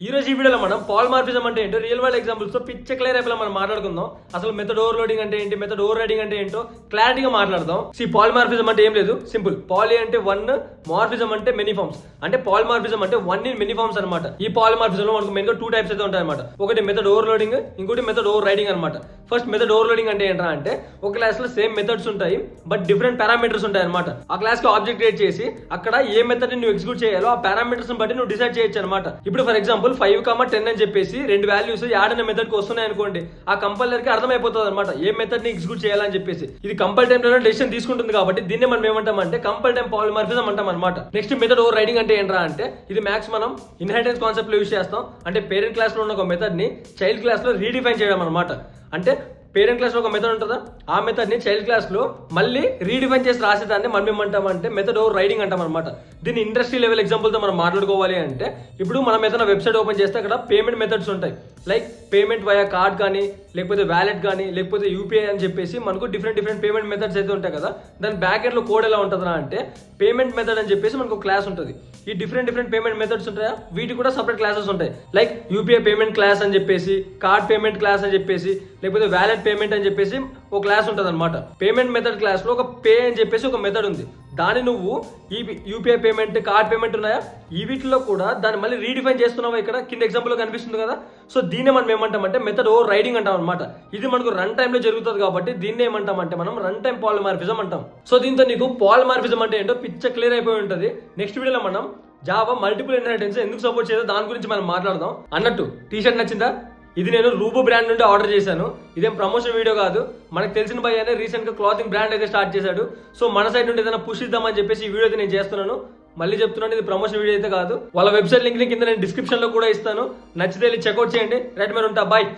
ఈ రోజు ఈ వీడియోలో మనం పాలిమార్ఫిజం అంటే ఏంటో రియల్ వరల్డ్ ఎగ్జాంపుల్స్ తో పిచ్చ క్లియర్ అయిపోయి మనం మాట్లాడుకుందాం. అసలు మెథడ్ ఓవర్ లోడింగ్ అంటే ఏంటి, మెథడ్ ఓవర్ రైడింగ్ అంటే ఏంటో క్లారిటీగా మాట్లాడదాం. పాలిమార్ఫిజం అంటే ఏం లేదు, సింపుల్. పాలి అంటే వన్, మార్ఫిజం అంటే మెనీ ఫార్మ్స్. అంటే పాలిమార్ఫిజం అంటే వన్ ఇన్ మెనీ ఫార్మ్స్ అనమాట. ఈ పాలిమార్ఫిజం లో మనకు మెయిన్ గా టూ టైప్స్ అయితే ఉంటాయి అనమాట. ఒకటి మెథడ్ ఓవర్ లోడింగ్, ఇంకోటి మెథడ్ ఓవర్ రైడింగ్ అనమాట. ఫస్ట్ మెథడ్ ఓవర్ లోడింగ్ అంటే ఏంటంటే అంటే ఒక క్లాస్ లో సేమ్ మెథడ్స్ ఉంటాయి, బట్ డిఫరెంట్ పారామీటర్స్ ఉంటాయి అనమాట. ఆ క్లాస్ కి ఆబ్జెక్ట్ క్రియేట్ చేసి అక్కడ ఏ మెథడ్ ని నువ్వు ఎగ్జిక్యూట్ చేయాలో ఆ పారామీటర్స్ బట్టి నువ్వు డిసైడ్ చేయొచ్చు అనమాట. ఇప్పుడు ఫర్ ఎగ్జాంపుల్ 5, 10 అని చెప్పేసి రెండు వాల్యూస్ యాడ్ అనే మెథడ్ కి వస్తున్నాయి అనుకోండి, ఆ కంపైలర్ కి అర్థమైపోతుంది అనమాట ఏ మెథడ్ ని ఎగ్జిక్యూట్ చేయాలని చెప్పేసి. ఇది కంపైల్ టైం లో డెసిషన్ తీసుకుంటుంది కాబట్టి దీన్ని మనం ఏమంటామంటే కంపైల్ టైం పాలిమార్ఫిజం అంటాం అనమాట. నెక్స్ట్ మెథడ్ ఓవర్ రైడింగ్ అంటే ఏంట్రా అంటే ఇది మ్యాక్స్ మనం ఇన్హెరిటెన్స్ కాన్సెప్ట్ లో యూస్ చేస్తాం. అంటే పేరెంట్ క్లాస్ లో ఉన్న ఒక మెథడ్ ని చైల్డ్ క్లాస్ లో రీడిఫైన్ చేయడం అనమాట. అంటే పేరెంట్ క్లాస్ లో ఒక మెథడ్ ఉంటుందా, ఆ మెథడ్ ని చైల్డ్ క్లాస్ లో మళ్ళీ రీడిఫైన్ చేసి రాసేదాన్ని మనం ఏమంటామంటే మెథడ్ ఓవర్ రైడింగ్ అంటాం అనమాట. దీన్ని ఇండస్ట్రీ లెవెల్ ఎగ్జాంపుల్ తో మనం మాట్లాడుకోవాలి అంటే ఇప్పుడు మనం ఏదైనా వెబ్సైట్ ఓపెన్ చేస్తే అక్కడ పేమెంట్ మెథడ్స్ ఉంటాయి. లైక్ పేమెంట్ వయా కార్డ్ కానీ, లేకపోతే వ్యాలెట్ కానీ, లేకపోతే యూపీఐ అని చెప్పేసి మనకు డిఫరెంట్ పేమెంట్ మెథడ్స్ అయితే ఉంటాయి కదా. దాని బ్యాక్ ఎండ్ లో కోడ్ ఎలా ఉంటుందా అంటే పేమెంట్ మెథడ్ అని చెప్పేసి మనకు క్లాస్ ఉంటుంది. ఈ డిఫరెంట్ పేమెంట్ మెథడ్స్ ఉంటాయా, వీటికి కూడా సపరేట్ క్లాసెస్ ఉంటాయి. లైక్ యూపీఐ పేమెంట్ క్లాస్ అని చెప్పేసి, కార్డ్ పేమెంట్ క్లాస్ అని చెప్పేసి, లేకపోతే వ్యాలెట్ పేమెంట్ అని చెప్పేసి ఒక క్లాస్ ఉంటుంది అనమాట. పేమెంట్ మెథడ్ క్లాస్ లో ఒక పే అని చెప్పేసి ఒక మెథడ్ ఉంది. దాన్ని నువ్వు ఈ యూపీఐ పేమెంట్, కార్డ్ పేమెంట్ ఉన్నాయా, ఈ వీటిలో కూడా దాన్ని మళ్ళీ రీడిఫైన్ చేస్తున్నావా, ఇక్కడ కింద ఎగ్జాంపుల్ లో కనిపిస్తుంది కదా. సో దీన్ని మనం ఏమంటామంటే మెథడ్ ఓవర్ రైడింగ్ అంటాం అనమాట. ఇది మనకు రన్ టైమ్ లో జరుగుతుంది కాబట్టి దీన్ని ఏమంటామంటే మనం రన్ టైం పాలిమార్ఫిజం అంటాం. సో దీంతో నీకు పాలిమార్ఫిజం అంటే ఏంటో పిచ్చ క్లియర్ అయిపోయి ఉంటుంది. నెక్స్ట్ వీడియోలో మనం జావా మల్టిపుల్ ఇన్హెరిటెన్స్ ఎందుకు సపోర్ట్ చేయదో దాని గురించి మనం మాట్లాడదాం. అన్నట్టు టీ షర్ట్ నచ్చిందా? ఇది నేను రూబో బ్రాండ్ నుండి ఆర్డర్ చేశాను. ఇదేం ప్రమోషన్ వీడియో కాదు. మనకు తెలిసిన భయ్ అనే రీసెంట్ గా క్లాతింగ్ బ్రాండ్ అయితే స్టార్ట్ చేశాడు. సో మన సైడ్ నుండి ఏదైనా పుష్ ఇద్దామని చెప్పేసి ఈ వీడియో అయితే నేను చేస్తున్నాను. మళ్ళీ చెప్తున్నాను, ఇది ప్రమోషన్ వీడియో అయితే కాదు. వాళ్ళ వెబ్సైట్ లింక్ కింద నేను డిస్క్రిప్షన్ లో కూడా ఇస్తాను. నచ్చితే వెళ్ళి చెక్అౌట్ చేయండి. రైట్, మీరు ఉంటా, బాయ్.